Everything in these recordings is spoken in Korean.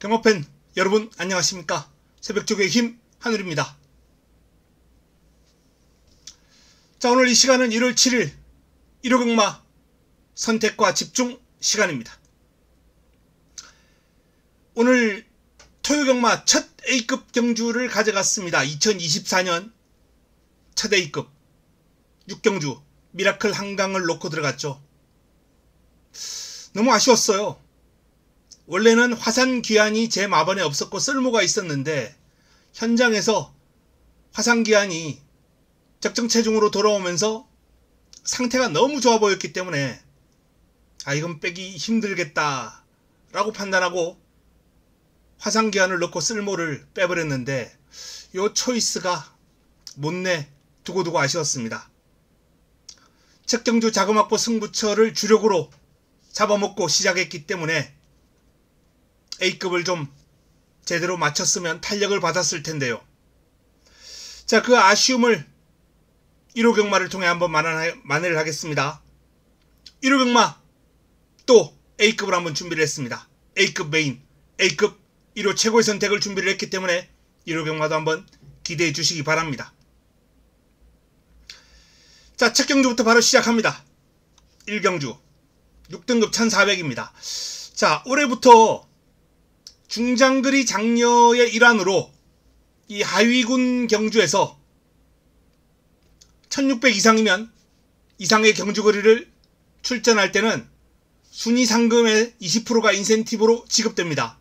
경마팬 여러분 안녕하십니까. 새벽쪽의 힘 한울입니다. 자, 오늘 이 시간은 1월 7일 1호 경마 선택과 집중 시간입니다. 오늘 토요 경마 첫 A급 경주를 가져갔습니다. 2024년 첫 A급 6경주 미라클 한강을 놓고 들어갔죠. 너무 아쉬웠어요. 원래는 화산귀환이 제 마번에 없었고 쓸모가 있었는데 현장에서 화산귀환이 적정 체중으로 돌아오면서 상태가 너무 좋아 보였기 때문에 이건 빼기 힘들겠다 라고 판단하고 화산귀환을 넣고 쓸모를 빼버렸는데 요 초이스가 못내 두고두고 아쉬웠습니다. 첫 경주 자금확보 승부처를 주력으로 잡아먹고 시작했기 때문에 A급을 좀 제대로 맞췄으면 탄력을 받았을 텐데요. 자, 그 아쉬움을 1호 경마를 통해 한번 만회를 하겠습니다. 1호 경마 또 A급을 한번 준비를 했습니다. A급 메인, A급 1호 최고의 선택을 준비를 했기 때문에 1호 경마도 한번 기대해 주시기 바랍니다. 자, 첫 경주부터 바로 시작합니다. 1경주 6등급 1400입니다. 자, 올해부터 중장거리 장려의 일환으로 이 하위군 경주에서 1600 이상이면 이상의 경주거리를 출전할 때는 순위 상금의 20%가 인센티브로 지급됩니다.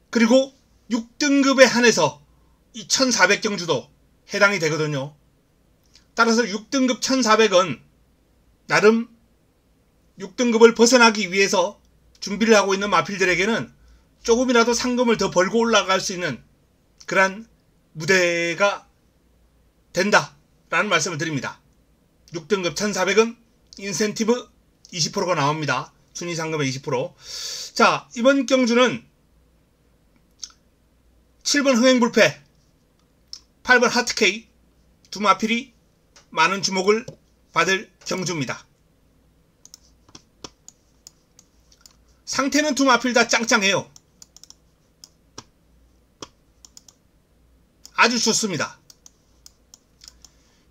그리고 6등급에 한해서 이 1400 경주도 해당이 되거든요. 따라서 6등급 1400은 나름 6등급을 벗어나기 위해서 준비를 하고 있는 마필들에게는 조금이라도 상금을 더 벌고 올라갈 수 있는 그런 무대가 된다 라는 말씀을 드립니다. 6등급 1400은 인센티브 20%가 나옵니다. 순위 상금의 20%. 자, 이번 경주는 7번 흥행불패, 8번 하트K 두 마필이 많은 주목을 받을 경주입니다. 상태는 두 마필 다 짱짱해요. 아주 좋습니다.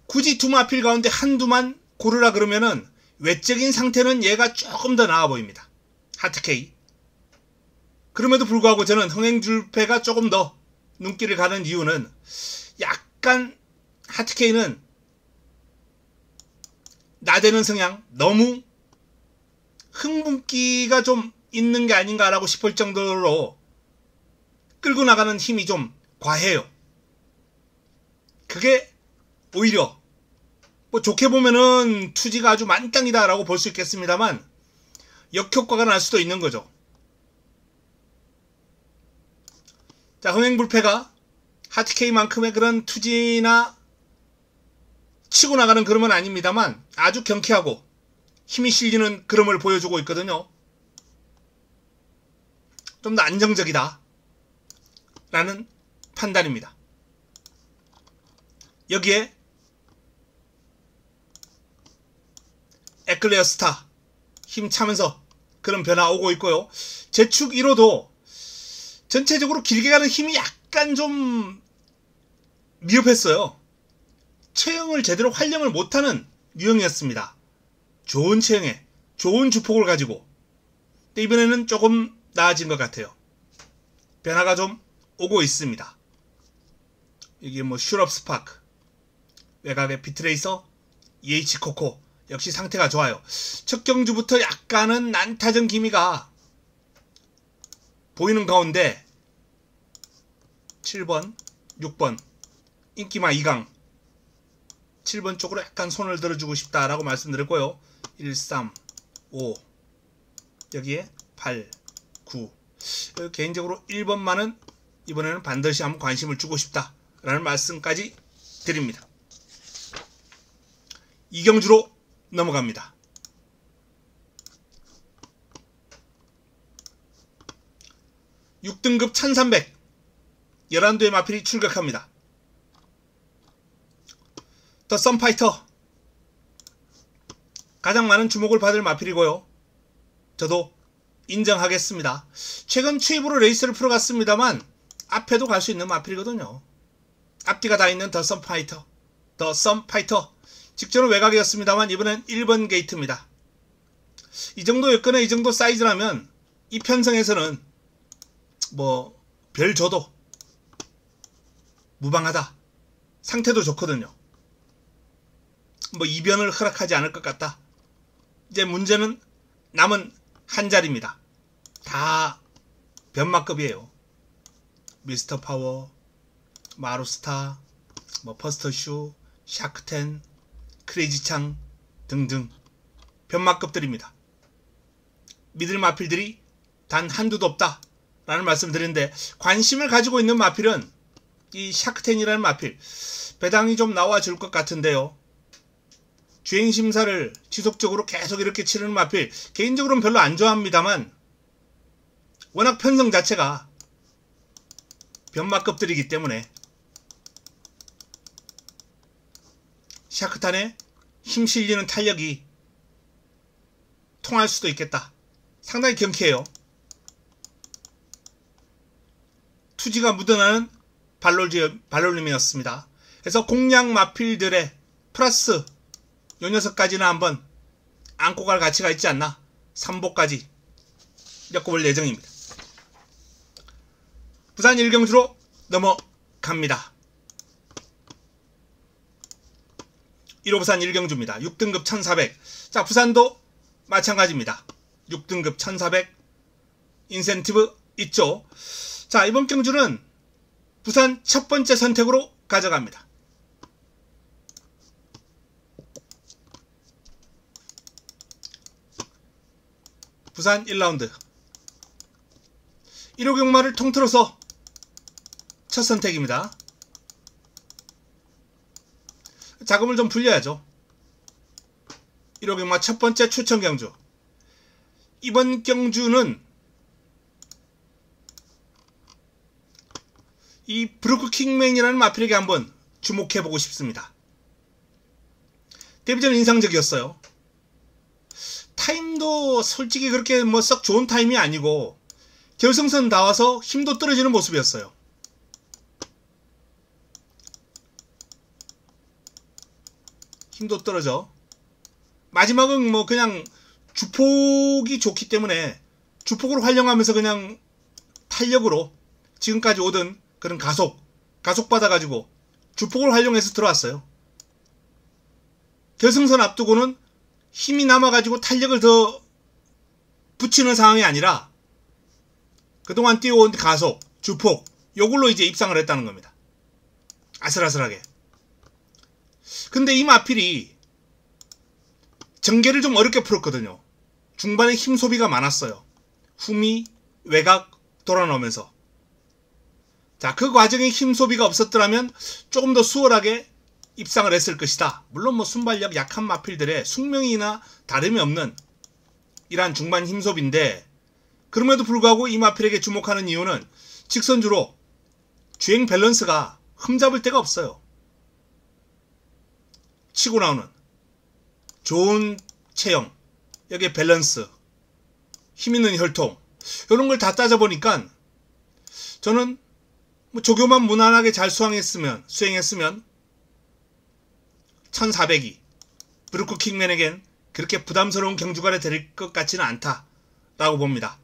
굳이 두 마필 가운데 한두만 고르라 그러면은 외적인 상태는 얘가 조금 더 나아 보입니다. 하트K. 그럼에도 불구하고 저는 흥행불패가 조금 더 눈길을 가는 이유는 약간 하트K는 나대는 성향, 너무 흥분기가 좀 있는 게 아닌가라고 싶을 정도로 끌고 나가는 힘이 좀 과해요. 그게 오히려 뭐 좋게 보면은 투지가 아주 만땅이다 라고 볼 수 있겠습니다만 역효과가 날 수도 있는 거죠. 자, 흥행불패가 하트K만큼의 그런 투지나 치고 나가는 그림은 아닙니다만 아주 경쾌하고 힘이 실리는 그림을 보여주고 있거든요. 좀 더 안정적이다 라는 판단입니다. 여기에 에클레어 스타 힘차면서 그런 변화 오고 있고요. 제축 1호도 전체적으로 길게 가는 힘이 약간 좀 미흡했어요. 체형을 제대로 활용을 못하는 유형이었습니다. 좋은 체형에 좋은 주폭을 가지고. 근데 이번에는 조금 나아진 것 같아요. 변화가 좀 오고 있습니다. 이게 뭐 슈럽 스파크, 외곽의 비트레이서, EH 코코 역시 상태가 좋아요. 첫 경주부터 약간은 난타전 기미가 보이는 가운데 7번, 6번 인기마 2강 7번 쪽으로 약간 손을 들어주고 싶다라고 말씀드렸고요. 1, 3, 5 여기에 8, 9 개인적으로 1번만은 이번에는 반드시 한번 관심을 주고 싶다 라는 말씀까지 드립니다. 2경주로 넘어갑니다. (6등급) 1300 11도의 마필이 출격합니다. 더 썬파이터 가장 많은 주목을 받을 마필이고요. 저도 인정하겠습니다. 최근 추입으로 레이스를 풀어갔습니다만 앞에도 갈 수 있는 마필이거든요. 앞뒤가 다 있는 더 썸파이터. 직전은 외곽이었습니다만 이번엔 1번 게이트입니다. 이 정도 여건에 이 정도 사이즈라면 이 편성에서는 뭐 별 줘도 무방하다. 상태도 좋거든요. 뭐 이변을 허락하지 않을 것 같다. 이제 문제는 남은 한 자리입니다. 다 변마급이에요. 미스터 파워, 마루스타, 뭐 퍼스터슈, 샤크텐, 크레이지창 등등 변마급들입니다. 믿을 마필들이 단 한두도 없다 라는 말씀을 드리는데, 관심을 가지고 있는 마필은 이 샤크텐이라는 마필, 배당이 좀 나와줄 것 같은데요. 주행심사를 지속적으로 계속 이렇게 치르는 마필, 개인적으로는 별로 안 좋아합니다만 워낙 편성 자체가 변마급들이기 때문에 샤크탄의 힘 실리는 탄력이 통할 수도 있겠다. 상당히 경쾌해요. 투지가 묻어나는 발롤림이었습니다. 그래서 공략 마필들의 플러스 요 녀석까지는 한번 안고 갈 가치가 있지 않나. 3보까지 엮어볼 예정입니다. 부산 1경주로 넘어갑니다. 1호 부산 1경주입니다. 6등급 1400. 자, 부산도 마찬가지입니다. 6등급 1400 인센티브 있죠. 자, 이번 경주는 부산 첫 번째 선택으로 가져갑니다. 부산 1라운드 1호 경마를 통틀어서 첫 선택입니다. 자금을 좀 불려야죠. 1호 경마 첫 번째 추천 경주. 이번 경주는 이 브루크 킹맨이라는 마필에게 한번 주목해보고 싶습니다. 데뷔전 인상적이었어요. 타임도 솔직히 그렇게 뭐 썩 좋은 타임이 아니고 결승선 나와서 힘도 떨어지는 모습이었어요. 힘도 떨어져. 마지막은 뭐 그냥 주폭이 좋기 때문에 주폭으로 활용하면서 그냥 탄력으로 지금까지 오던 그런 가속 받아가지고 주폭을 활용해서 들어왔어요. 결승선 앞두고는 힘이 남아가지고 탄력을 더 붙이는 상황이 아니라 그동안 뛰어온 가속, 주폭 요걸로 이제 입상을 했다는 겁니다. 아슬아슬하게. 근데 이 마필이 전개를 좀 어렵게 풀었거든요. 중반에 힘 소비가 많았어요. 후미, 외곽 돌아나오면서. 자, 그 과정에 힘 소비가 없었더라면 조금 더 수월하게 입상을 했을 것이다. 물론 뭐 순발력 약한 마필들의 숙명이나 다름이 없는 이러한 중반 힘 소비인데, 그럼에도 불구하고 이 마필에게 주목하는 이유는 직선주로 주행 밸런스가 흠잡을 데가 없어요. 치고 나오는 좋은 체형, 여기에 밸런스, 힘있는 혈통, 이런 걸 다 따져보니까 저는 뭐 조교만 무난하게 잘 수행했으면 1400이 브루크 킹맨에겐 그렇게 부담스러운 경주가 될 것 같지는 않다라고 봅니다.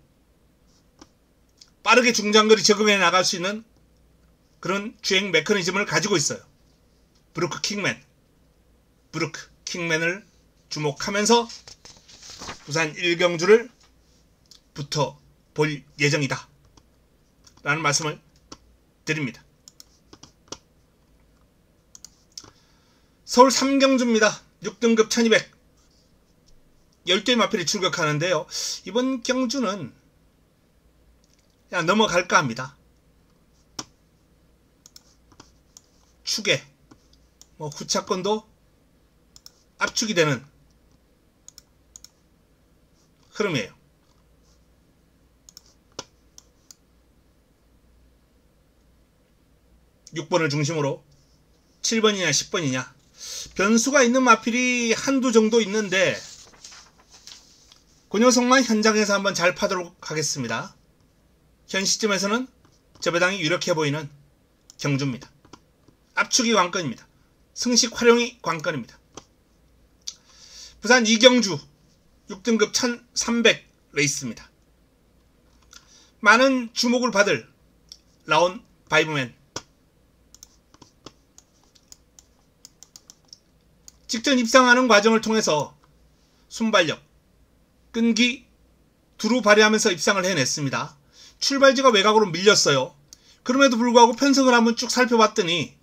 빠르게 중장거리 적응해 나갈 수 있는 그런 주행 메커니즘을 가지고 있어요. 브루크 킹맨을 주목하면서 부산 1경주를 붙어볼 예정이다 라는 말씀을 드립니다. 서울 3경주입니다. 6등급 1200 12의 마필이 출격하는데요. 이번 경주는 그냥 넘어갈까 합니다. 축에 뭐 후차권도 압축이 되는 흐름이에요. (6번을) 중심으로 7번이냐 10번이냐 변수가 있는 마필이 한두 정도 있는데, 그 녀석만 현장에서 한번 잘 파도록 하겠습니다. 현 시점에서는 저 배당이 유력해 보이는 경주입니다. 압축이 관건입니다. 승식 활용이 관건입니다. 부산 이경주 6등급 1300 레이스입니다. 많은 주목을 받을 라온 바이브맨. 직전 입상하는 과정을 통해서 순발력, 끈기 두루 발휘하면서 입상을 해냈습니다. 출발지가 외곽으로 밀렸어요. 그럼에도 불구하고 편성을 한번 쭉 살펴봤더니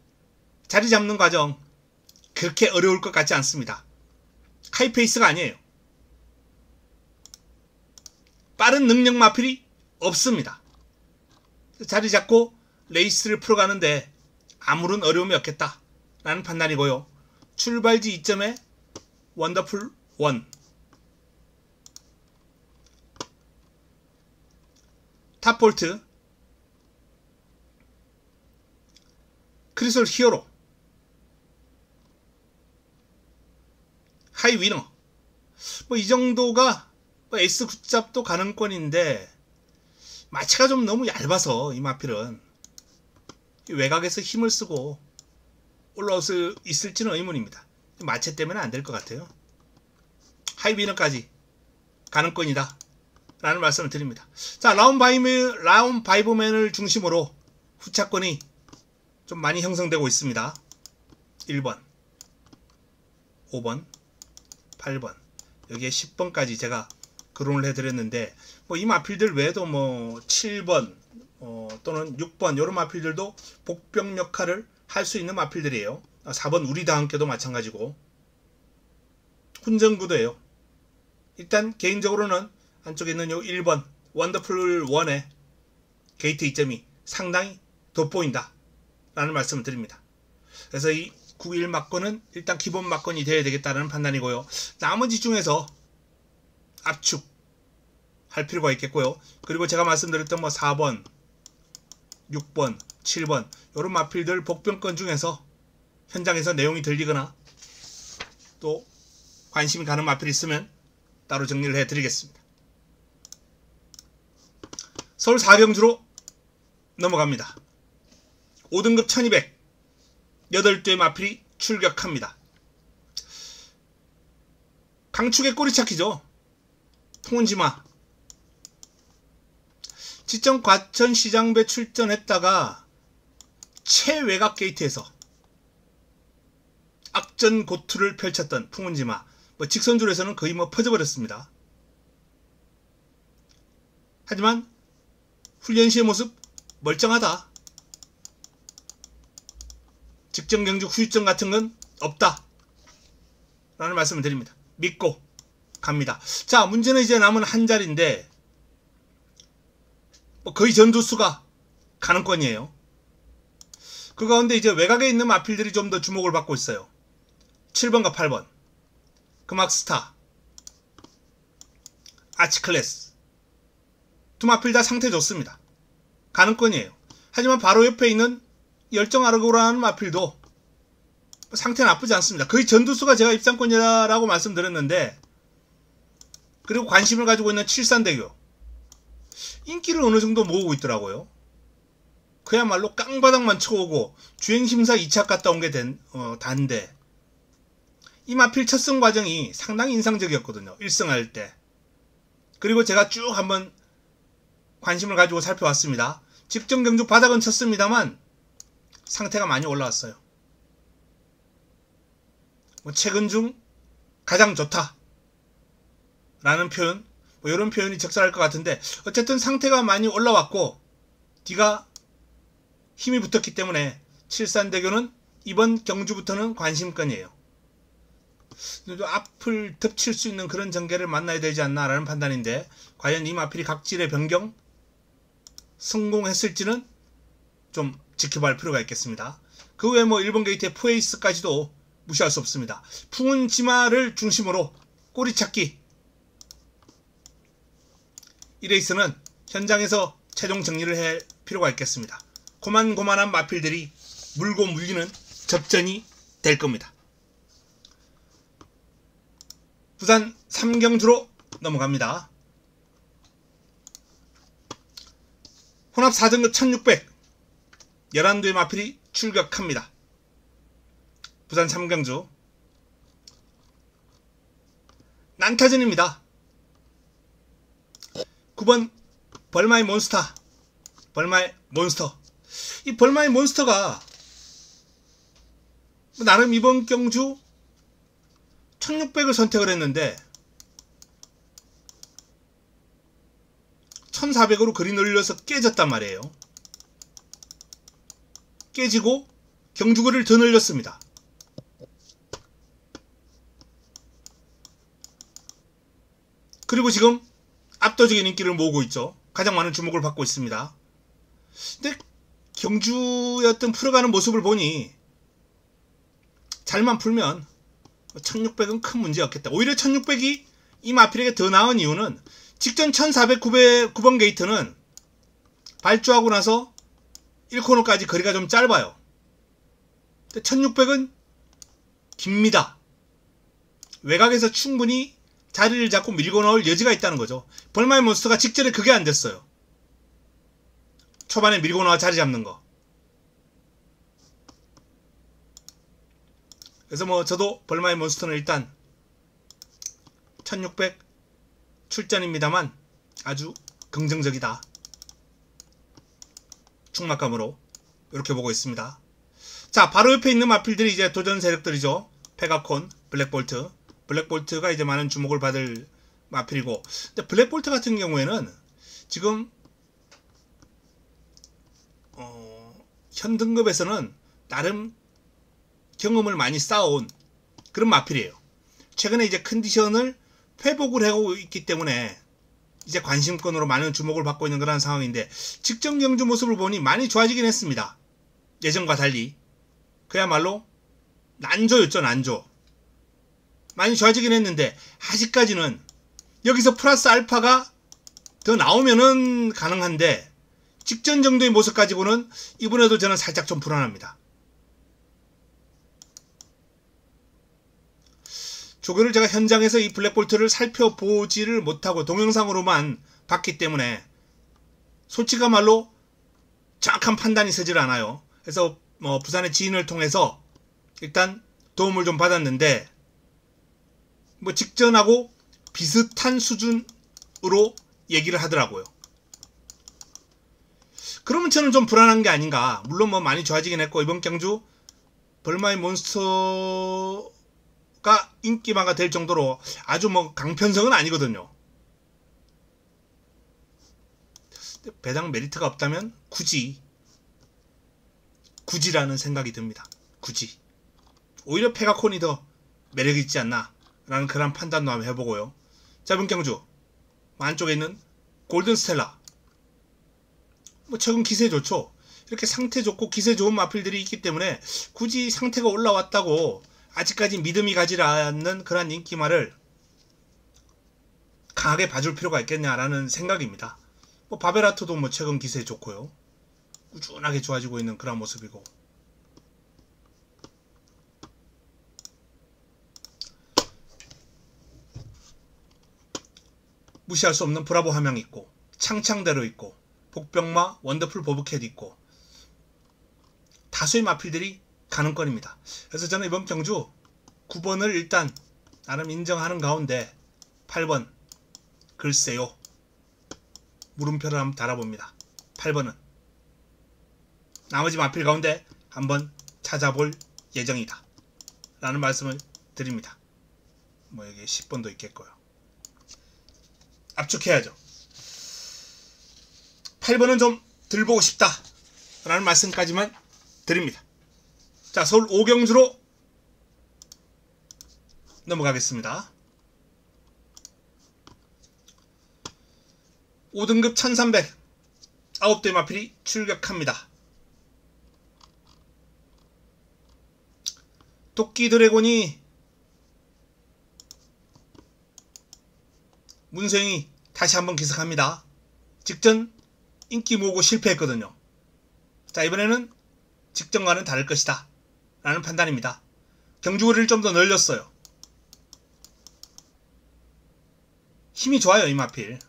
자리 잡는 과정 그렇게 어려울 것 같지 않습니다. 하이페이스가 아니에요. 빠른 능력 마필이 없습니다. 자리 잡고 레이스를 풀어가는데 아무런 어려움이 없겠다 라는 판단이고요. 출발지 이점에 원더풀 1, 탑볼트, 크리솔 히어로, 하이 위너, 뭐 이 정도가 에이스 굿잡도 가능권인데 마체가 좀 너무 얇아서 이 마필은 외곽에서 힘을 쓰고 올라올 수 있을지는 의문입니다. 마체 때문에 안 될 것 같아요. 하이 위너까지 가능권이다 라는 말씀을 드립니다. 자, 라운 바이브맨을 중심으로 후차권이 좀 많이 형성되고 있습니다. 1번, 5번, 8번, 여기에 10번까지 제가 거론을 해드렸는데, 뭐 이 마필들 외에도 뭐 7번 또는 6번 이런 마필들도 복병 역할을 할 수 있는 마필들이에요. 4번 우리다 함께도 마찬가지고 훈전구도예요. 일단 개인적으로는 안쪽에 있는 요 1번 원더풀 1의 게이트 이점이 상당히 돋보인다 라는 말씀을 드립니다. 그래서 이 91 막건은 일단 기본 막건이 되어야 되겠다는 판단이고요. 나머지 중에서 압축 할 필요가 있겠고요. 그리고 제가 말씀드렸던 뭐 4번, 6번, 7번 이런 마필들 복병권 중에서 현장에서 내용이 들리거나 또 관심이 가는 마필이 있으면 따로 정리를 해드리겠습니다. 서울 4경주로 넘어갑니다. 5등급 1200 8대의 마필이 출격합니다. 강축의 꼬리찾기죠. 풍운지마. 지점 과천시장배 출전했다가 최외곽 게이트에서 악전 고투를 펼쳤던 풍운지마. 뭐 직선줄에서는 거의 뭐 퍼져버렸습니다. 하지만 훈련 시의 모습 멀쩡하다. 직전 경주 후유증 같은 건 없다 라는 말씀을 드립니다. 믿고 갑니다. 자, 문제는 이제 남은 한 자리인데 거의 전두수가 가능권이에요. 그 가운데 이제 외곽에 있는 마필들이 좀 더 주목을 받고 있어요. 7번과 8번 금악스타, 아치클래스 두 마필 다 상태 좋습니다. 가능권이에요. 하지만 바로 옆에 있는 열정아르고라는 마필도 상태 나쁘지 않습니다. 거의 전두수가 제가 입상권이라고 말씀드렸는데, 그리고 관심을 가지고 있는 칠산대교 인기를 어느 정도 모으고 있더라고요. 그야말로 깡바닥만 쳐오고 주행심사 2차 갔다 온 게 단데 이 마필 첫승 과정이 상당히 인상적이었거든요. 1승할 때. 그리고 제가 쭉 한번 관심을 가지고 살펴봤습니다. 직전 경주 바닥은 쳤습니다만 상태가 많이 올라왔어요. 뭐 최근 중 가장 좋다 라는 표현, 뭐 이런 표현이 적절할 것 같은데, 어쨌든 상태가 많이 올라왔고 뒤가 힘이 붙었기 때문에 칠산대교는 이번 경주부터는 관심권이에요. 앞을 덮칠 수 있는 그런 전개를 만나야 되지 않나 라는 판단인데, 과연 이 마필이 각질의 변경 성공했을지는 좀 지켜볼 필요가 있겠습니다. 그 외에 뭐 1번 게이트의 포에이스까지도 무시할 수 없습니다. 풍운지마를 중심으로 꼬리찾기, 이 레이스는 현장에서 최종 정리를 할 필요가 있겠습니다. 고만고만한 마필들이 물고 물리는 접전이 될 겁니다. 부산 3경주로 넘어갑니다. 혼합 4등급 1600 11도의 마필이 출격합니다. 부산 삼경주 난타전입니다. 9번 벌마의 몬스터. 벌마의 몬스터. 이 벌마의 몬스터가 나름 이번 경주 1600을 선택을 했는데 1400으로 그리 늘려서 깨졌단 말이에요. 깨지고 경주거리를 더 늘렸습니다. 그리고 지금 압도적인 인기를 모으고 있죠. 가장 많은 주목을 받고 있습니다. 근데 경주의 어떤 풀어가는 모습을 보니 잘만 풀면 1600은 큰 문제였겠다. 오히려 1600이 이 마필에게 더 나은 이유는 직전 1409번 게이트는 발주하고 나서 1코너까지 거리가 좀 짧아요. 근데 1600은 깁니다. 외곽에서 충분히 자리를 잡고 밀고 나올 여지가 있다는 거죠. 벌마의 몬스터가 직전에 그게 안 됐어요. 초반에 밀고 나와 자리 잡는 거. 그래서 뭐 저도 벌마의 몬스터는 일단 1600 출전입니다만 아주 긍정적이다. 충막감으로 이렇게 보고 있습니다. 자, 바로 옆에 있는 마필들이 이제 도전 세력들이죠. 페가콘, 블랙볼트. 블랙볼트가 이제 많은 주목을 받을 마필이고, 근데 블랙볼트 같은 경우에는 지금 현 등급에서는 나름 경험을 많이 쌓아온 그런 마필이에요. 최근에 이제 컨디션을 회복을 하고 있기 때문에 이제 관심권으로 많은 주목을 받고 있는 그런 상황인데, 직전 경주 모습을 보니 많이 좋아지긴 했습니다. 예전과 달리. 그야말로 난조였죠, 난조. 많이 좋아지긴 했는데 아직까지는 여기서 플러스 알파가 더 나오면은 가능한데, 직전 정도의 모습 가지고는 이번에도 저는 살짝 좀 불안합니다. 조교를 제가 현장에서 이 블랙볼트를 살펴보지를 못하고 동영상으로만 봤기 때문에 솔직한 말로 정확한 판단이 서질 않아요. 그래서 부산의 지인을 통해서 일단 도움을 좀 받았는데, 뭐 직전하고 비슷한 수준으로 얘기를 하더라고요. 그러면 저는 좀 불안한 게 아닌가. 물론 뭐 많이 좋아지긴 했고, 이번 경주 벌마의 몬스터가 인기마가 될 정도로 아주 뭐 강편성은 아니거든요. 배당 메리트가 없다면 굳이라는 생각이 듭니다. 굳이. 오히려 페가콘이 더 매력이 있지 않나 라는 그런 판단도 한번 해보고요. 자, 이번 경주 안쪽에 있는 골든 스텔라, 뭐 최근 기세 좋죠. 이렇게 상태 좋고 기세 좋은 마필들이 있기 때문에 굳이 상태가 올라왔다고 아직까지 믿음이 가지 않는 그런 인기마를 강하게 봐줄 필요가 있겠냐라는 생각입니다. 뭐 바베라토도 뭐 최근 기세 좋고요. 꾸준하게 좋아지고 있는 그런 모습이고, 무시할 수 없는 브라보 함양 있고, 창창대로 있고, 복병마 원더풀 보브캣 있고, 다수의 마필들이 가능권입니다. 그래서 저는 이번 경주 9번을 일단 나름 인정하는 가운데 8번 글쎄요 물음표를 한번 달아봅니다. 8번은 나머지 마필 가운데 한번 찾아볼 예정이다 라는 말씀을 드립니다. 뭐 여기 10번도 있겠고요. 압축해야죠. 8번은 좀 들보고 싶다 라는 말씀까지만 드립니다. 자, 서울 오경주로 넘어가겠습니다. 5등급 1300 9대 마필이 출격합니다. 도끼 드래곤이 문세영이 다시 한번 기습합니다. 직전 인기 모으고 실패했거든요. 자, 이번에는 직전과는 다를 것이다 라는 판단입니다. 경주거리를 좀 더 늘렸어요. 힘이 좋아요. 이마필.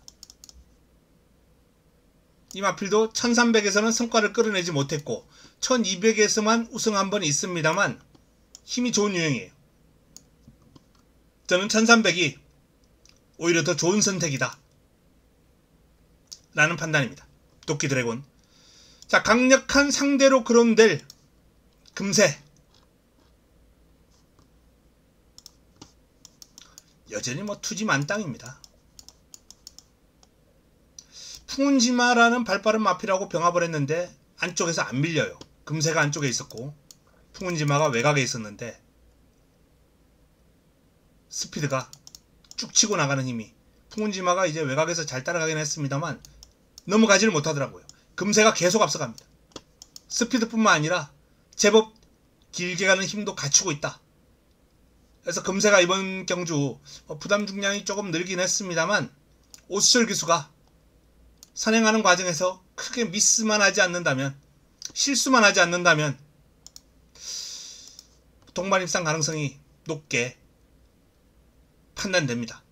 이마필도 1300에서는 성과를 끌어내지 못했고 1200에서만 우승 한 번 있습니다만 힘이 좋은 유형이에요. 저는 1300이 오히려 더 좋은 선택이다 라는 판단입니다. 도끼 드래곤. 자, 강력한 상대로 거론될 금세. 여전히 뭐 투지 만땅입니다. 풍운지마라는 발빠른 마필하고 병합을 했는데 안쪽에서 안 밀려요. 금세가 안쪽에 있었고 풍운지마가 외곽에 있었는데 스피드가 쭉 치고 나가는 힘이, 풍운지마가 이제 외곽에서 잘 따라가긴 했습니다만 넘어가지를 못하더라고요. 금세가 계속 앞서갑니다. 스피드뿐만 아니라 제법 길게 가는 힘도 갖추고 있다. 그래서 금세가 이번 경주 부담 중량이 조금 늘긴 했습니다만 오수철 기수가 선행하는 과정에서 크게 미스만 하지 않는다면, 실수만 하지 않는다면 동반 입상 가능성이 높게 판단됩니다.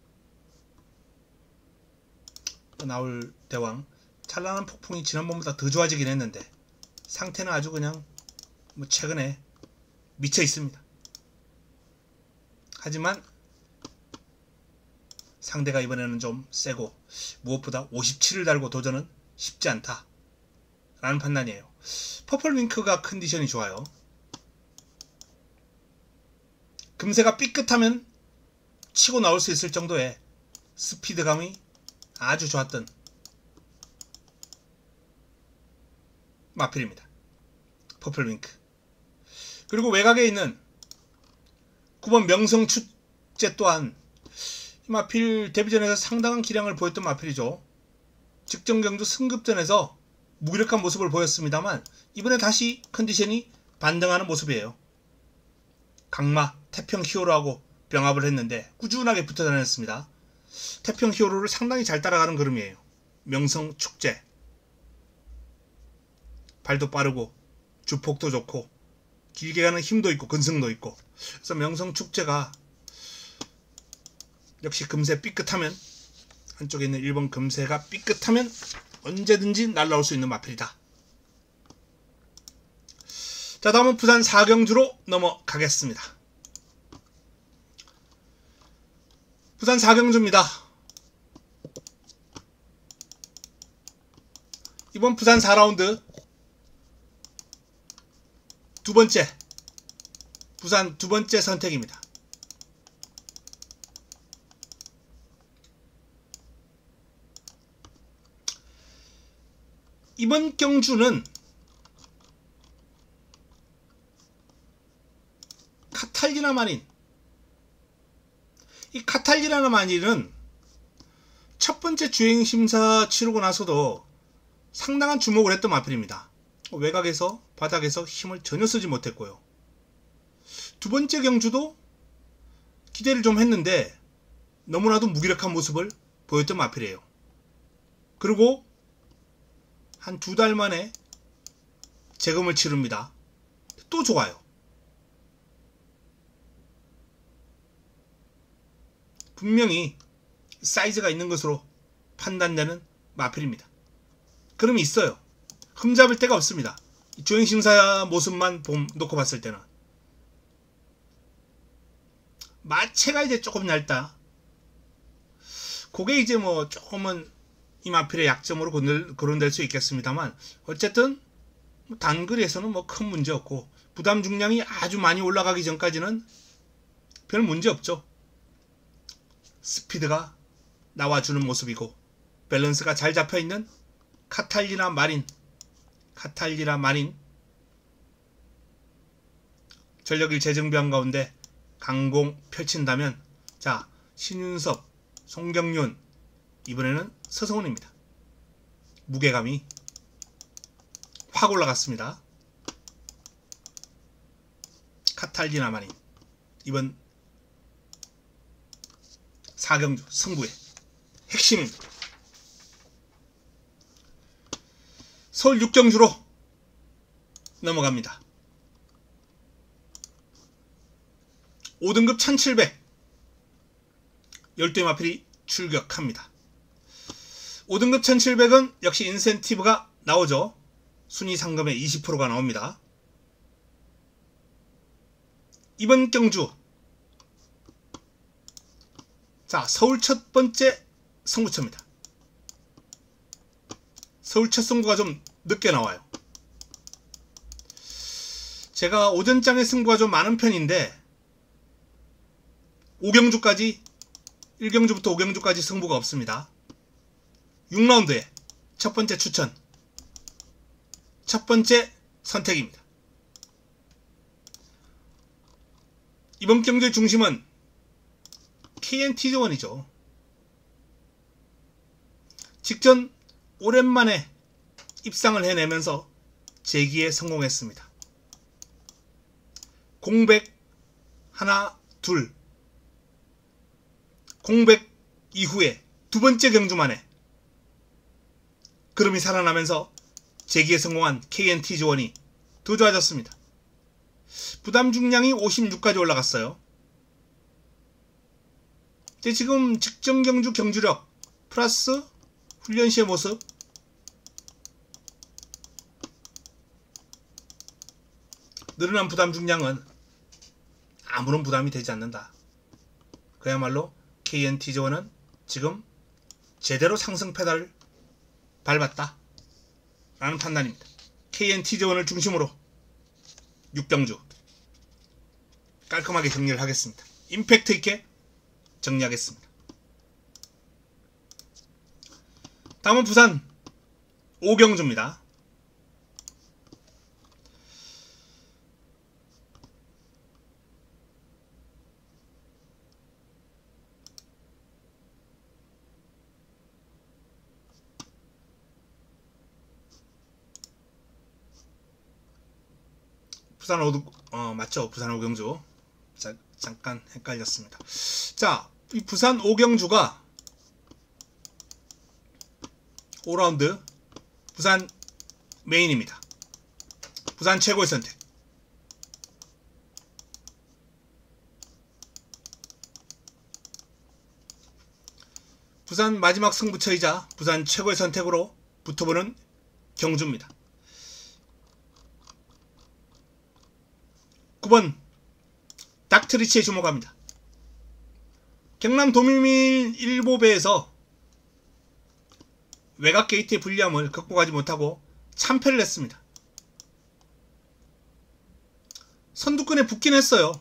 나올 대왕 찬란한 폭풍이 지난번보다 더 좋아지긴 했는데 상태는 아주 그냥 뭐 최근에 미쳐 있습니다. 하지만 상대가 이번에는 좀 세고 무엇보다 57을 달고 도전은 쉽지 않다 라는 판단이에요. 퍼플윙크가 컨디션이 좋아요. 금세가 삐끗하면 치고 나올 수 있을 정도의 스피드감이 아주 좋았던 마필입니다. 퍼플윙크. 그리고 외곽에 있는 9번 명성축제 또한 이 마필 데뷔전에서 상당한 기량을 보였던 마필이죠. 직전 경주 승급전에서 무기력한 모습을 보였습니다만 이번에 다시 컨디션이 반등하는 모습이에요. 강마, 태평 히어로하고 병합을 했는데 꾸준하게 붙어 다녔습니다. 태평 히어로를 상당히 잘 따라가는 그림이에요. 명성축제. 발도 빠르고 주폭도 좋고 길게 가는 힘도 있고 근성도 있고, 그래서 명성축제가 역시 금세 삐끗하면, 한쪽에 있는 1번 금세가 삐끗하면 언제든지 날라올 수 있는 마필이다. 자, 다음은 부산 4경주로 넘어가겠습니다. 부산 4경주입니다. 이번 부산 4라운드 두번째, 부산 두번째 선택입니다. 이번 경주는 카탈리나 마린. 이 카탈리나 마린은 첫 번째 주행심사 치르고 나서도 상당한 주목을 했던 마필입니다. 외곽에서 바닥에서 힘을 전혀 쓰지 못했고요. 두 번째 경주도 기대를 좀 했는데 너무나도 무기력한 모습을 보였던 마필이에요. 그리고 한 2달 만에 재검을 치릅니다. 또 좋아요. 분명히 사이즈가 있는 것으로 판단되는 마필입니다. 그럼이 있어요. 흠잡을 데가 없습니다. 주행심사 모습만 놓고 봤을 때는. 마체가 이제 조금 얇다. 그게 이제 뭐 조금은 이 마필의 약점으로 거론될 수 있겠습니다만, 어쨌든 단거리에서는 뭐 큰 문제 없고 부담 중량이 아주 많이 올라가기 전까지는 별 문제 없죠. 스피드가 나와주는 모습이고 밸런스가 잘 잡혀있는 카탈리나 마린. 전력을 재정비한 가운데 강공 펼친다면, 자, 신윤섭, 송경윤, 이번에는 서성훈입니다. 무게감이 확 올라갔습니다. 카탈리나 마린, 이번 4경주 승부의 핵심입니다. 서울 6경주로 넘어갑니다. 5등급 1700 12의 마필이 출격합니다. 5등급 1700은 역시 인센티브가 나오죠. 순위 상금의 20%가 나옵니다. 이번 경주, 자, 서울 첫 번째 승부처입니다. 서울 첫 승부가 좀 늦게 나와요. 제가 오전장의 승부가 좀 많은 편인데 5경주까지 1경주부터 5경주까지 승부가 없습니다. 6라운드에 첫 번째 추천, 첫 번째 선택입니다. 이번 경주의 중심은 KNT조1이죠. 직전 오랜만에 입상을 해내면서 재기에 성공했습니다. 공백 하나 둘, 공백 이후에 두 번째 경주 만에 그름이 살아나면서 재기에 성공한 KNT조1이 더 좋아졌습니다. 부담 중량이 56까지 올라갔어요. 근데 지금 직전 경주 경주력 플러스 훈련 시의 모습, 늘어난 부담 중량은 아무런 부담이 되지 않는다. 그야말로 KNT조1은 지금 제대로 상승 페달을 밟았다 라는 판단입니다. KNT조1을 중심으로 6경주 깔끔하게 정리를 하겠습니다. 임팩트 있게 정리하겠습니다. 다음은 부산 5경주입니다. 부산 5, 맞죠? 부산 5경주. 자, 잠깐 헷갈렸습니다. 자, 이 부산 5경주가 5라운드 부산 메인입니다. 부산 최고의 선택. 부산 마지막 승부처이자 부산 최고의 선택으로 붙어보는 경주입니다. 9번 닥트리치에 주목합니다. 경남 도밀밀 일보배에서 외곽 게이트의 불리함을 극복하지 못하고 참패를 했습니다. 선두권에 붙긴 했어요.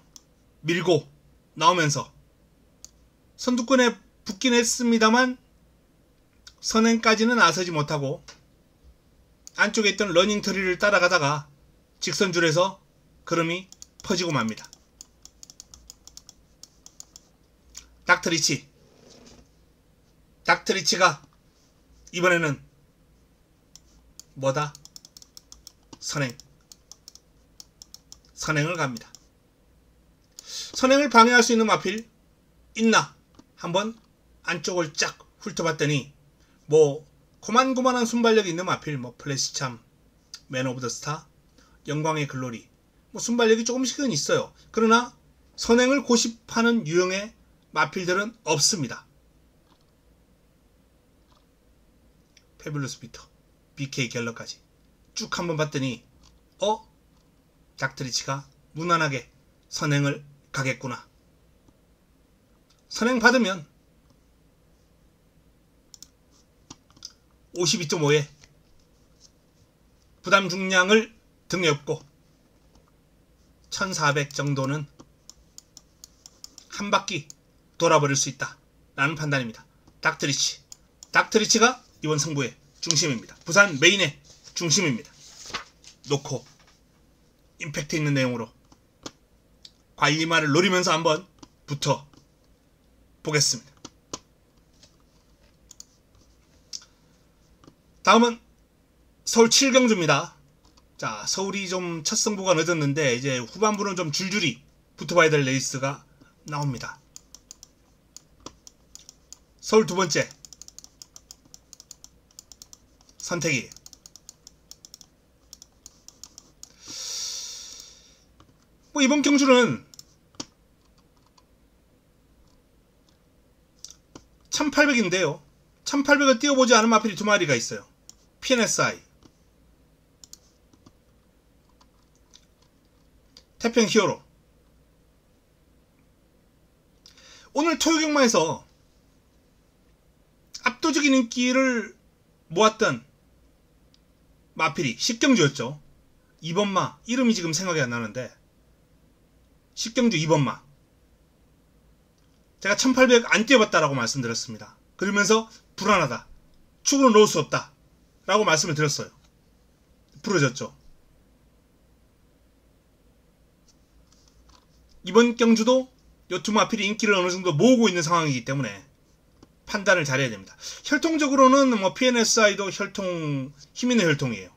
밀고 나오면서 선두권에 붙긴 했습니다만 선행까지는 나서지 못하고 안쪽에 있던 러닝 트리를 따라가다가 직선줄에서 걸음이 퍼지고 맙니다. 닥트리치가 이번에는 뭐다? 선행을 갑니다. 선행을 방해할 수 있는 마필 있나? 한번 안쪽을 쫙 훑어봤더니 뭐 고만고만한 순발력이 있는 마필, 뭐 플래시참, 맨 오브 더 스타, 영광의 글로리, 뭐 순발력이 조금씩은 있어요. 그러나 선행을 고집하는 유형의 마필들은 없습니다. 페뷸러스 비터, BK 갤러까지 쭉 한번 봤더니 닥트리치가 무난하게 선행을 가겠구나. 선행 받으면 52.5에 부담 중량을 등에 업고 1400 정도는 한 바퀴 돌아버릴 수 있다 라는 판단입니다. 닥트리치가 이번 승부의 중심입니다. 부산 메인의 중심입니다. 놓고 임팩트 있는 내용으로 관리마를 노리면서 한번 붙어 보겠습니다. 다음은 서울 7경주입니다. 자, 서울이 좀 첫 승부가 늦었는데 이제 후반부는 좀 줄줄이 붙어봐야 될 레이스가 나옵니다. 서울 두 번째 선택이 뭐 이번 경주는 1800인데요. 1800을 띄워보지 않은 마필이 두 마리가 있어요. PNSI, 태평 히어로. 오늘 토요경마에서 압도적인 인기를 모았던 마필이 식경주였죠. 2번마, 이름이 지금 생각이 안 나는데, 식경주 2번마. 제가 1800 안 띄워봤다라고 말씀드렸습니다. 그러면서 불안하다, 축으로 놓을 수 없다 라고 말씀을 드렸어요. 부러졌죠. 이번 경주도 이 두 마필이 인기를 어느 정도 모으고 있는 상황이기 때문에 판단을 잘해야 됩니다. 혈통적으로는 뭐 PNSI도 혈통, 힘 있는 혈통이에요.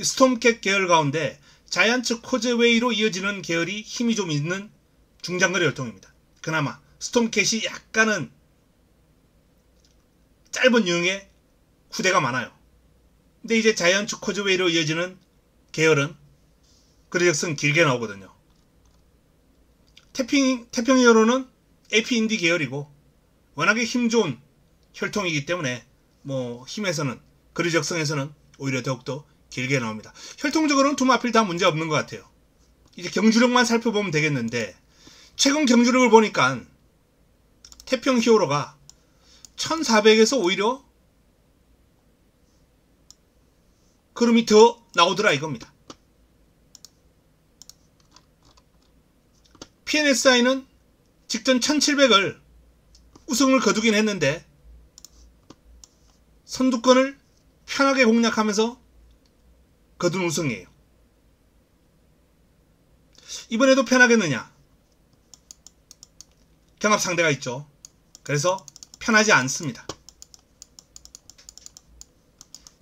스톰캣 계열 가운데 자이언츠 코즈웨이로 이어지는 계열이 힘이 좀 있는 중장거리 혈통입니다. 그나마 스톰캣이 약간은 짧은 유형의 후대가 많아요. 근데 이제 자이언츠 코즈웨이로 이어지는 계열은 그래적선 길게 나오거든요. 태평 히어로는 AP 인디 계열이고 워낙에 힘 좋은 혈통이기 때문에 뭐 힘에서는, 그리적성에서는 오히려 더욱더 길게 나옵니다. 혈통적으로는 두 마필 다 문제 없는 것 같아요. 이제 경주력만 살펴보면 되겠는데, 최근 경주력을 보니까 태평 히어로가 1400에서 오히려 걸음이 더 나오더라 이겁니다. PNSI는 직전 1700을 우승을 거두긴 했는데 선두권을 편하게 공략하면서 거둔 우승이에요. 이번에도 편하겠느냐? 경합 상대가 있죠. 그래서 편하지 않습니다.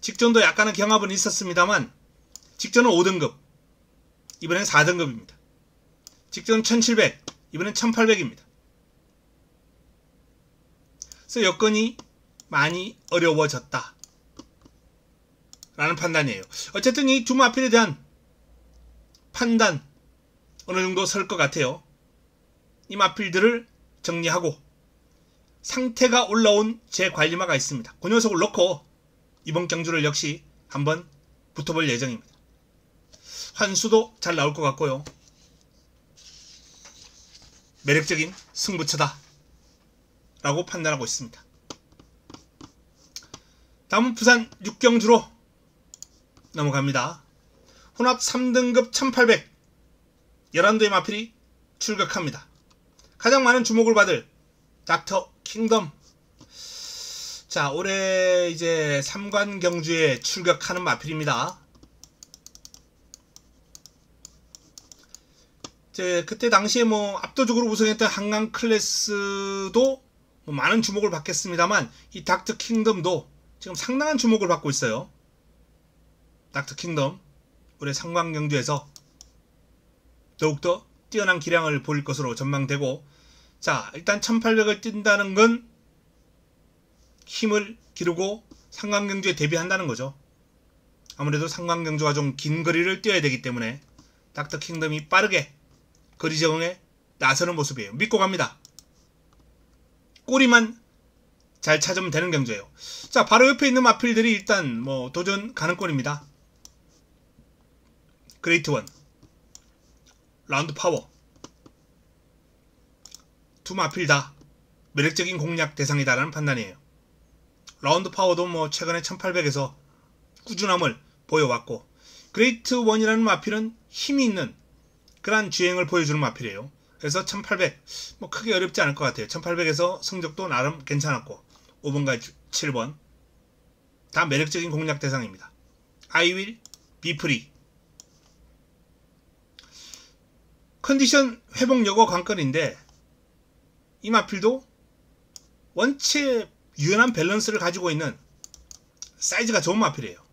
직전도 약간의 경합은 있었습니다만 직전은 5등급, 이번엔 4등급입니다. 직전 1700, 이번엔 1800입니다. 그래서 여건이 많이 어려워졌다 라는 판단이에요. 어쨌든 이 두 마필에 대한 판단 어느 정도 설 것 같아요. 이 마필들을 정리하고 상태가 올라온 제 관리마가 있습니다. 그 녀석을 넣고 이번 경주를 역시 한번 붙어볼 예정입니다. 환수도 잘 나올 것 같고요. 매력적인 승부처다 라고 판단하고 있습니다. 다음은 부산 6경주로 넘어갑니다. 혼합 3등급 1800 11도의 마필이 출격합니다. 가장 많은 주목을 받을 닥터 킹덤. 자, 올해 이제 3관 경주에 출격하는 마필입니다. 그때 당시에 뭐 압도적으로 우승했던 한강 클래스도 뭐 많은 주목을 받겠습니다만 이 닥터 킹덤도 지금 상당한 주목을 받고 있어요. 닥터 킹덤 올해 3관 경주에서 더욱더 뛰어난 기량을 보일 것으로 전망되고, 자, 일단 1800을 뛴다는 건 힘을 기르고 상관경주에 대비한다는 거죠. 아무래도 상관경주가 좀 긴 거리를 뛰어야 되기 때문에 닥터 킹덤이 빠르게 거리 적응에 나서는 모습이에요. 믿고 갑니다. 꼬리만 잘 찾으면 되는 경주예요. 자, 바로 옆에 있는 마필들이 일단 뭐 도전 가능권입니다. 그레이트 원, 라운드 파워, 두 마필 다 매력적인 공략 대상이다라는 판단이에요. 라운드 파워도 뭐 최근에 1800에서 꾸준함을 보여왔고, 그레이트 원이라는 마필은 힘이 있는 그러한 주행을 보여주는 마필이에요. 그래서 1800 뭐 크게 어렵지 않을 것 같아요. 1800에서 성적도 나름 괜찮았고 5번과 7번 다 매력적인 공략 대상입니다. I will be free. 컨디션 회복 여거 관건인데 이 마필도 원체 유연한 밸런스를 가지고 있는 사이즈가 좋은 마필이에요.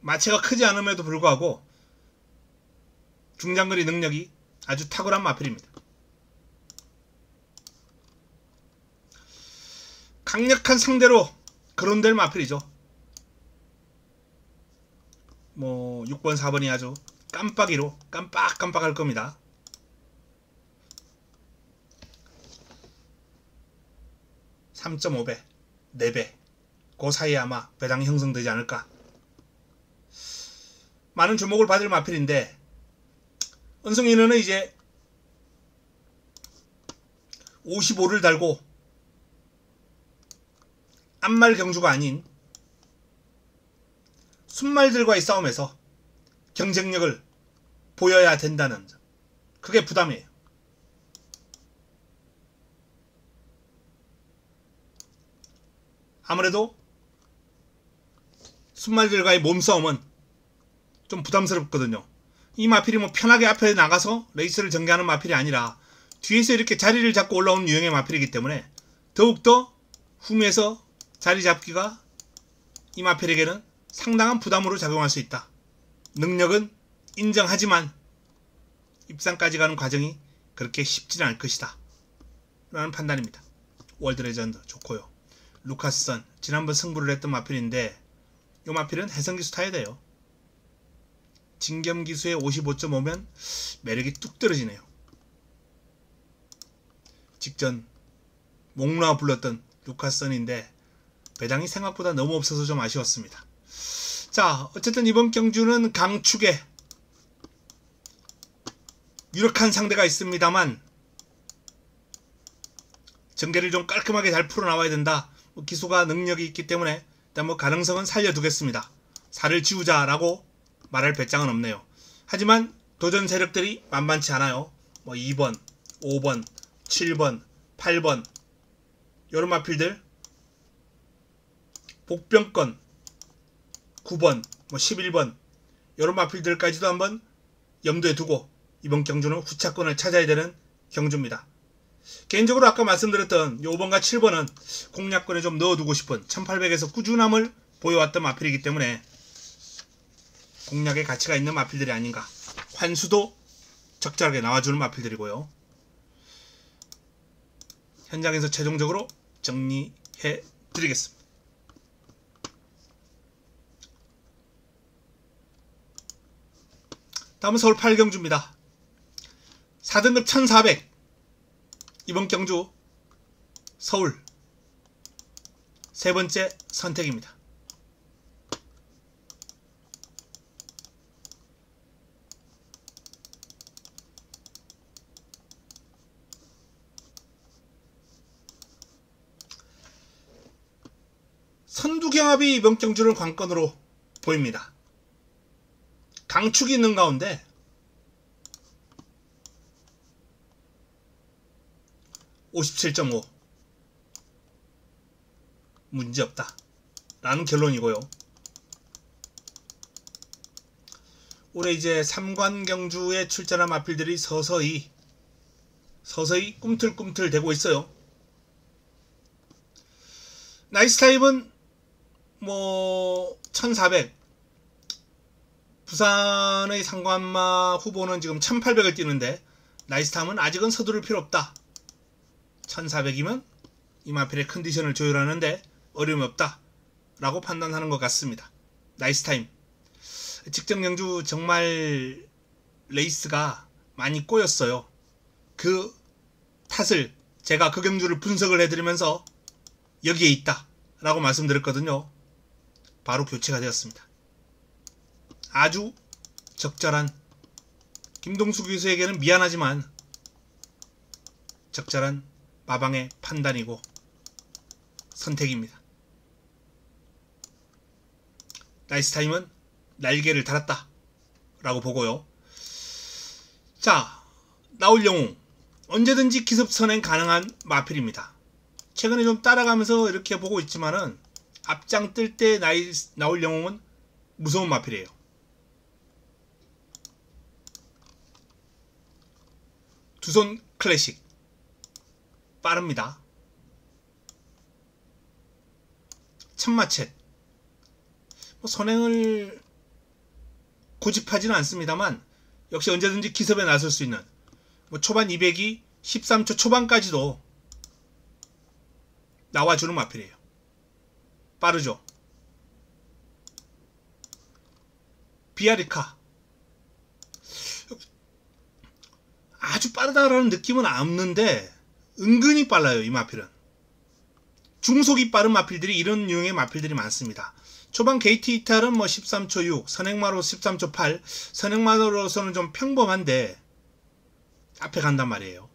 마체가 크지 않음에도 불구하고 중장거리 능력이 아주 탁월한 마필입니다. 강력한 상대로 거론될 마필이죠. 뭐 6번 4번이 아주 깜빡이로 깜빡깜빡할 겁니다. 3.5배, 4배 그 사이에 아마 배당이 형성되지 않을까. 많은 주목을 받을 마필인데 은성이는 이제 55를 달고 앞말 경주가 아닌 순말들과의 싸움에서 경쟁력을 보여야 된다는 점. 그게 부담이에요. 아무래도 순말들과의 몸싸움은 좀 부담스럽거든요. 이 마필이 뭐 편하게 앞에 나가서 레이스를 전개하는 마필이 아니라 뒤에서 이렇게 자리를 잡고 올라오는 유형의 마필이기 때문에 더욱더 후미에서 자리 잡기가 이 마필에게는 상당한 부담으로 작용할 수 있다. 능력은 인정하지만 입상까지 가는 과정이 그렇게 쉽지는 않을 것이다 라는 판단입니다. 월드 레전드 좋고요. 루카스선 지난번 승부를 했던 마필인데 이 마필은 해성기수 타야 돼요. 진겸기수에 55.5면 매력이 뚝 떨어지네요. 직전 목루아 불렀던 루카스선인데 배당이 생각보다 너무 없어서 좀 아쉬웠습니다. 자, 어쨌든 이번 경주는 강축에 유력한 상대가 있습니다만 전개를 좀 깔끔하게 잘 풀어나와야 된다. 기수가 능력이 있기 때문에 일단 가능성은 살려두겠습니다. 살을 지우자라고 말할 배짱은 없네요. 하지만 도전 세력들이 만만치 않아요. 2번, 5번, 7번, 8번 요런 마필들, 복병권 9번, 11번 요런 마필들까지도 한번 염두에 두고 이번 경주는 후차권을 찾아야 되는 경주입니다. 개인적으로 아까 말씀드렸던 5번과 7번은 공략권에 좀 넣어두고 싶은 1800에서 꾸준함을 보여왔던 마필이기 때문에 공략의 가치가 있는 마필들이 아닌가. 환수도 적절하게 나와주는 마필들이고요. 현장에서 최종적으로 정리해 드리겠습니다. 다음은 서울 8경주입니다. 4등급 1400 이번 경주 서울 세 번째 선택입니다. 선두경합이 이번 경주를 관건으로 보입니다. 강축이 있는 가운데 (57.5) 문제없다 라는 결론이고요. 올해 이제 3관 경주에 출전한 마필들이 서서히 꿈틀꿈틀 되고 있어요. 나이스 타임은 1400 부산의 상관마 후보는 지금 1800을 뛰는데 나이스 타임은 아직은 서두를 필요 없다. 1400이면 이 마필의 컨디션을 조율하는데 어려움이 없다 라고 판단하는 것 같습니다. 나이스 타임 직전 경주 정말 레이스가 많이 꼬였어요. 그 탓을 제가 그 경주를 분석을 해드리면서 여기에 있다 라고 말씀드렸거든요. 바로 교체가 되었습니다. 아주 적절한, 김동수 교수에게는 미안하지만 적절한 마방의 판단이고 선택입니다. 나이스 타임은 날개를 달았다 라고 보고요. 자, 나올 영웅 언제든지 기습 선행 가능한 마필입니다. 최근에 좀 따라가면서 이렇게 보고 있지만은 앞장 뜰 때 나올 영웅은 무서운 마필이에요. 두손 클래식 빠릅니다. 천마쳇 선행을 고집하지는 않습니다만 역시 언제든지 기습에 나설 수 있는 초반 200이 13초 초반까지도 나와주는 마필이에요. 빠르죠. 비아리카 아주 빠르다라는 느낌은 없는데 은근히 빨라요. 이 마필은 중속이 빠른 마필들이 이런 유형의 마필들이 많습니다. 초반 게이트 이탈은 뭐 13초 6, 선행마로 13초 8, 선행마로서는 좀 평범한데 앞에 간단 말이에요.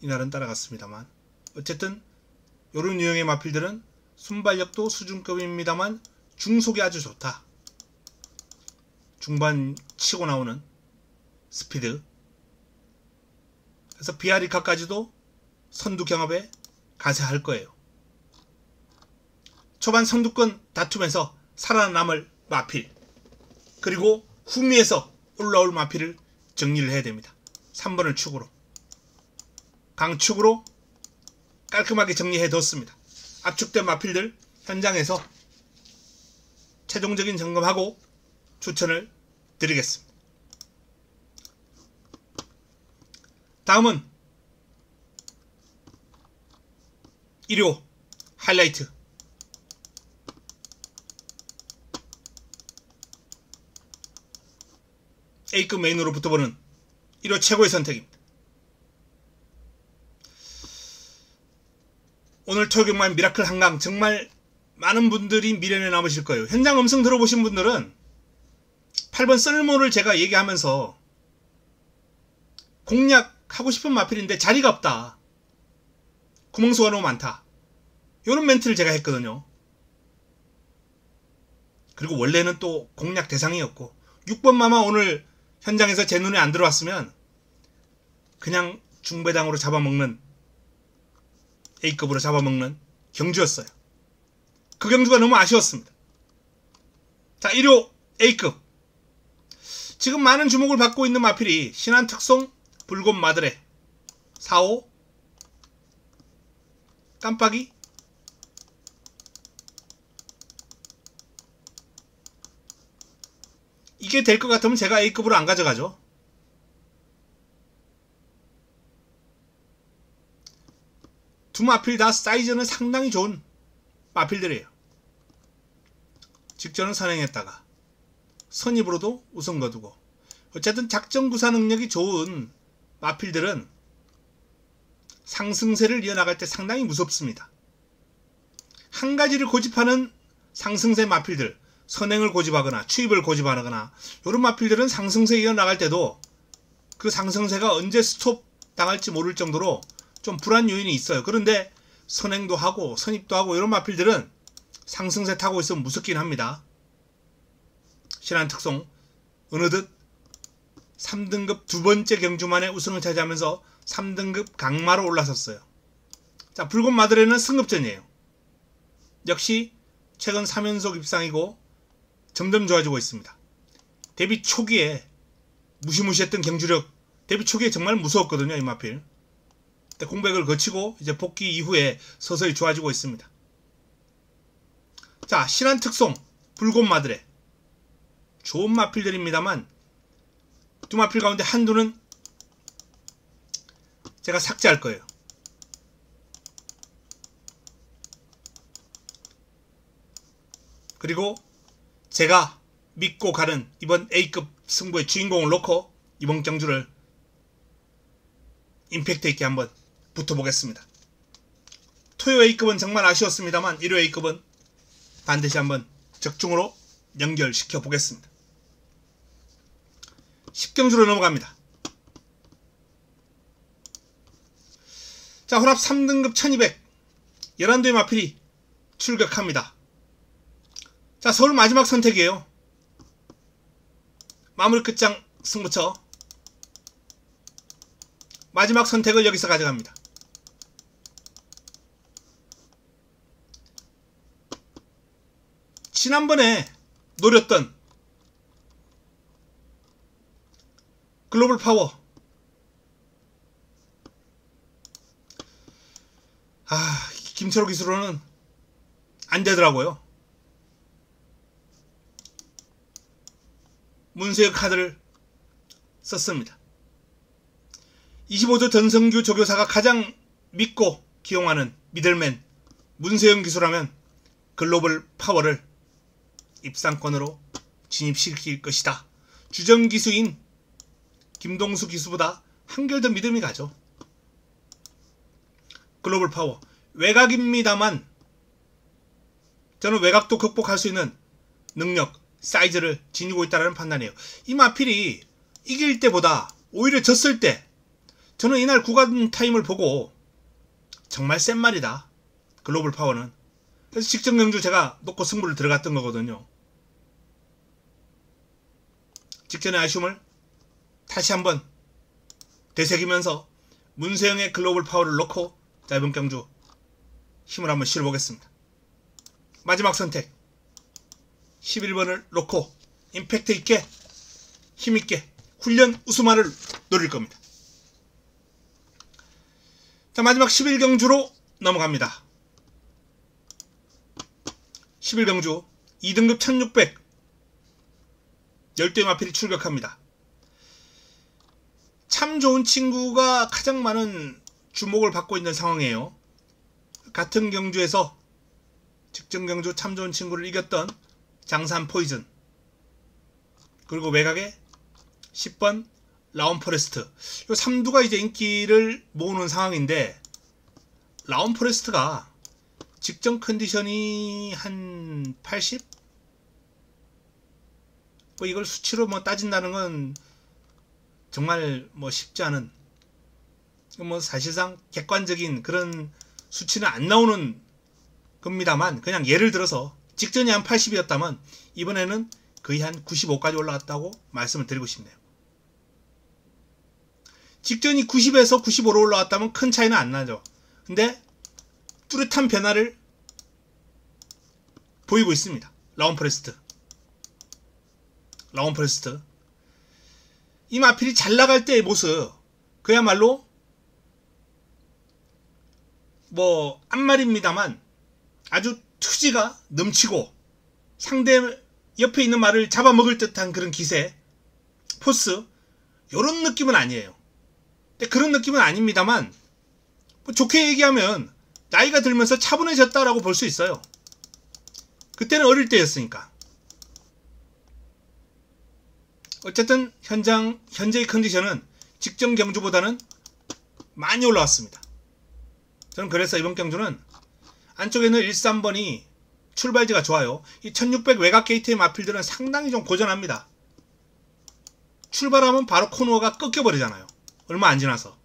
이날은 따라갔습니다만 어쨌든 이런 유형의 마필들은 순발력도 수준급입니다만 중속이 아주 좋다. 중반 치고 나오는 스피드. 그래서 비아리카까지도 선두 경합에 가세할 거예요. 초반 선두권 다투면서 살아남을 마필, 그리고 후미에서 올라올 마필을 정리를 해야 됩니다. 3번을 축으로, 강축으로 깔끔하게 정리해뒀습니다. 압축된 마필들 현장에서 최종적인 점검하고 추천을 드리겠습니다. 다음은 일요 하이라이트. A급 메인으로 붙어보는 1호 최고의 선택입니다. 오늘 토요경만 미라클 한강 정말 많은 분들이 미련에 남으실 거예요. 현장 음성 들어보신 분들은 8번 쓸모를 제가 얘기하면서 공략하고 싶은 마필인데 자리가 없다, 구멍수가 너무 많다, 이런 멘트를 제가 했거든요. 그리고 원래는 또 공략 대상이었고 6번 마마 오늘 현장에서 제 눈에 안 들어왔으면 그냥 중배당으로 잡아먹는, A급으로 잡아먹는 경주였어요. 그 경주가 너무 아쉬웠습니다. 자, 1호 A급. 지금 많은 주목을 받고 있는 마필이 신한특송, 불곰 마드레, 4호 깜빡이, 이게 될 것 같으면 제가 A급으로 안 가져가죠. 두 마필 다 사이즈는 상당히 좋은 마필들이에요. 직전은 선행했다가 선입으로도 우선 거두고, 어쨌든 작전 구사 능력이 좋은 마필들은 상승세를 이어나갈 때 상당히 무섭습니다. 한 가지를 고집하는 상승세 마필들, 선행을 고집하거나 추입을 고집하거나 이런 마필들은 상승세 이어나갈 때도 그 상승세가 언제 스톱 당할지 모를 정도로 좀 불안 요인이 있어요. 그런데 선행도 하고 선입도 하고 이런 마필들은 상승세 타고 있으면 무섭긴 합니다. 신한특송 어느덧 3등급 두 번째 경주만에 우승을 차지하면서 3등급 강마로 올라섰어요. 자, 불곰 마드레는 승급전이에요. 역시 최근 3연속 입상이고 점점 좋아지고 있습니다. 데뷔 초기에 무시무시했던 경주력, 데뷔 초기에 정말 무서웠거든요, 이 마필. 공백을 거치고 이제 복귀 이후에 서서히 좋아지고 있습니다. 자, 신한특송, 불곰 마드레, 좋은 마필들입니다만 두 마필 가운데 한두는 제가 삭제할 거예요. 그리고 제가 믿고 가는 이번 A급 승부의 주인공을 놓고 이번 경주를 임팩트 있게 한번 붙어보겠습니다. 토요 A급은 정말 아쉬웠습니다만 일요 A급은 반드시 한번 적중으로 연결시켜 보겠습니다. 10경주로 넘어갑니다. 자, 혼합 3등급 1200 11도의 마필이 출격합니다. 자, 서울 마지막 선택이에요. 마무리 끝장 승부처 마지막 선택을 여기서 가져갑니다. 지난번에 노렸던 글로벌 파워, 김철호 기수로는 안 되더라고요. 문세혁 카드를 썼습니다. 25조 전성규 조교사가 가장 믿고 기용하는 미들맨 문세영 기수라면 글로벌 파워를 입상권으로 진입시킬 것이다. 주전 기수인 김동수 기수보다 한결 더 믿음이 가죠. 글로벌 파워 외곽입니다만 저는 외곽도 극복할 수 있는 능력, 사이즈를 지니고 있다는 판단이에요. 이 마필이 이길 때보다 오히려 졌을 때 저는 이날 구간 타임을 보고 정말 센 말이다. 글로벌 파워는. 그래서 직전 경주 제가 놓고 승부를 들어갔던 거거든요. 직전의 아쉬움을 다시 한번 되새기면서 문세영의 글로벌 파워를 놓고 자, 이번 경주 힘을 한번 실어보겠습니다. 마지막 선택 11번을 놓고 임팩트 있게 힘있게 훈련 우승화를 노릴 겁니다. 자, 마지막 11경주로 넘어갑니다. 11경주 2등급 1600 12의 마필이 출격합니다. 참 좋은 친구가 가장 많은 주목을 받고 있는 상황이에요. 같은 경주에서 직전 경주 참 좋은 친구를 이겼던 장산 포이즌, 그리고 외곽에 10번 라운 포레스트, 이 3두가 이제 인기를 모으는 상황인데, 라운 포레스트가 직전 컨디션이 한 80? 뭐 이걸 수치로 뭐 따진다는 건 정말 뭐 쉽지 않은, 뭐 사실상 객관적인 그런 수치는 안 나오는 겁니다만, 그냥 예를 들어서 직전이 한 80이었다면 이번에는 거의 한 95까지 올라갔다고 말씀을 드리고 싶네요. 직전이 90에서 95로 올라왔다면 큰 차이는 안 나죠. 근데 뚜렷한 변화를 보이고 있습니다. 라운 포레스트. 이 마필이 잘 나갈 때의 모습, 그야말로 뭐 앞말입니다만 아주 투지가 넘치고 상대 옆에 있는 말을 잡아먹을 듯한 그런 기세, 포스, 요런 느낌은 아니에요. 근데 그런 느낌은 아닙니다만 뭐 좋게 얘기하면 나이가 들면서 차분해졌다라고 볼 수 있어요. 그때는 어릴 때였으니까. 어쨌든 현재의 컨디션은 직전 경주보다는 많이 올라왔습니다. 저는 그래서 이번 경주는 안쪽에는 13번이 출발지가 좋아요. 이 1600 외곽 게이트의 마필들은 상당히 좀 고전합니다. 출발하면 바로 코너가 꺾여버리잖아요. 얼마 안 지나서.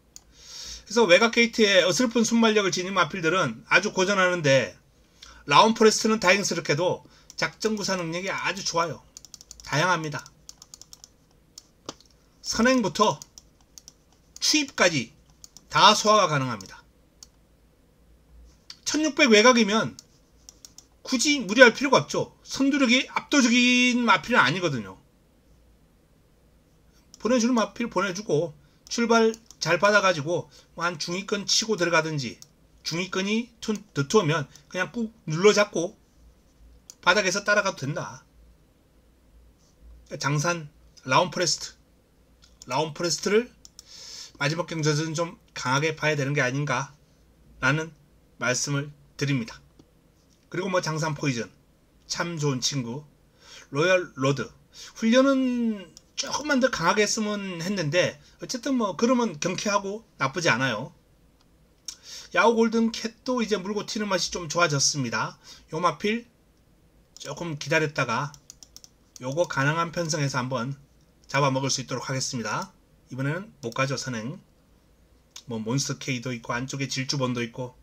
그래서 외곽 게이트에 어설픈 순발력을 지닌 마필들은 아주 고전하는데, 라운 포레스트는 다행스럽게도 작전 구사 능력이 아주 좋아요. 다양합니다. 선행부터 추입까지 다 소화가 가능합니다. 1600 외곽이면 굳이 무리할 필요가 없죠. 선두력이 압도적인 마필은 아니거든요. 보내주는 마필 보내주고 출발 잘 받아가지고 뭐 한 중위권 치고 들어가든지, 중위권이 두터우면 그냥 꾹 눌러잡고 바닥에서 따라가도 된다. 장산 라운 포레스트를 마지막 경주에서는 좀 강하게 봐야 되는 게 아닌가 라는 말씀을 드립니다. 그리고 뭐 장산 포이즌 참 좋은 친구, 로열 로드 훈련은 조금만 더 강하게 했으면 했는데 어쨌든 뭐 그러면 경쾌하고 나쁘지 않아요. 야후 골든 캣도 이제 물고 튀는 맛이 좀 좋아졌습니다. 요 마필 조금 기다렸다가 요거 가능한 편성해서 한번 잡아먹을 수 있도록 하겠습니다. 이번에는 못 가죠. 선행 뭐 몬스터 K도 있고 안쪽에 질주본도 있고.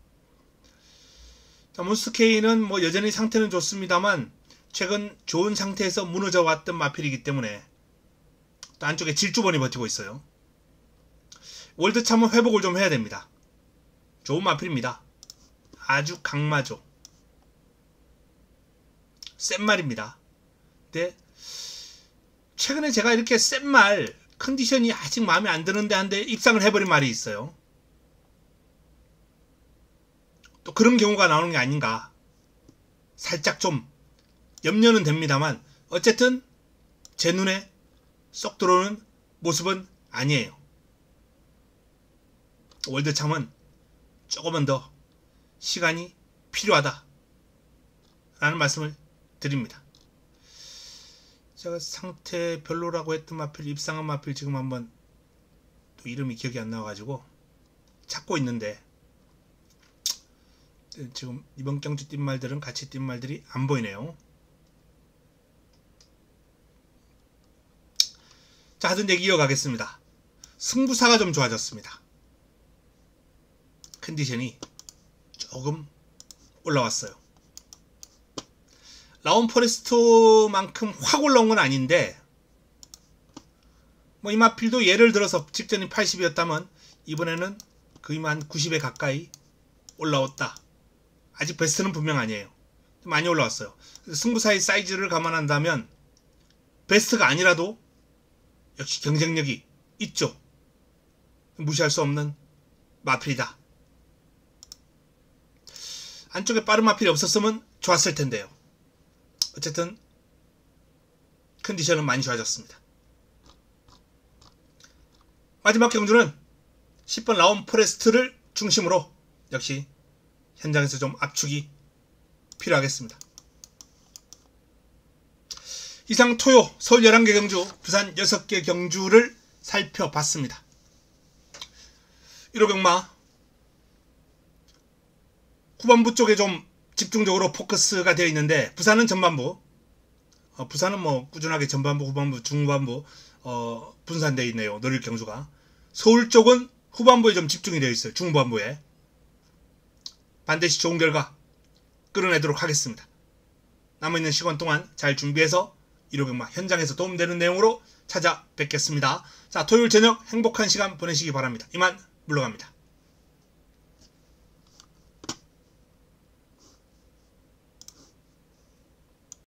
자, 몬스터 K는 뭐 여전히 상태는 좋습니다만 최근 좋은 상태에서 무너져 왔던 마필이기 때문에 또 안쪽에 질주본이 버티고 있어요. 월드참은 회복을 좀 해야 됩니다. 좋은 마필입니다. 아주 강마죠. 센 말입니다. 근데 최근에 제가 이렇게 센 말, 컨디션이 아직 마음에 안 드는데 한데 입상을 해버린 말이 있어요. 또 그런 경우가 나오는 게 아닌가 살짝 좀 염려는 됩니다만 어쨌든 제 눈에 쏙 들어오는 모습은 아니에요. 월드참은 조금은 더 시간이 필요하다 라는 말씀을 드립니다. 제가 상태 별로라고 했던 마필, 입상한 마필 지금 한번 또 이름이 기억이 안 나와가지고 찾고 있는데 지금 이번 경주 뛴 말들은 같이 뛴 말들이 안 보이네요. 자, 하던 얘기 이어가겠습니다. 승부사가 좀 좋아졌습니다. 컨디션이 조금 올라왔어요. 라온 포레스트만큼 확 올라온 건 아닌데, 뭐 이마필도 예를 들어서 직전이 80이었다면 이번에는 거의 한 90에 가까이 올라왔다. 아직 베스트는 분명 아니에요. 많이 올라왔어요. 승부사의 사이즈를 감안한다면 베스트가 아니라도 역시 경쟁력이 있죠. 무시할 수 없는 마필이다. 안쪽에 빠른 마필이 없었으면 좋았을 텐데요. 어쨌든 컨디션은 많이 좋아졌습니다. 마지막 경주는 10번 라온 포레스트를 중심으로 역시 현장에서 좀 압축이 필요하겠습니다. 이상 토요 서울 11개 경주, 부산 6개 경주를 살펴봤습니다. 1호 경마 후반부 쪽에 좀 집중적으로 포커스가 되어 있는데, 부산은 전반부, 부산은 뭐 꾸준하게 전반부, 후반부, 중반부 분산되어 있네요. 노릴 경주가. 서울 쪽은 후반부에 좀 집중이 되어 있어요. 중반부에. 반드시 좋은 결과 끌어내도록 하겠습니다. 남아있는 시간 동안 잘 준비해서 1호 경마 현장에서 도움되는 내용으로 찾아뵙겠습니다. 자, 토요일 저녁 행복한 시간 보내시기 바랍니다. 이만 물러갑니다.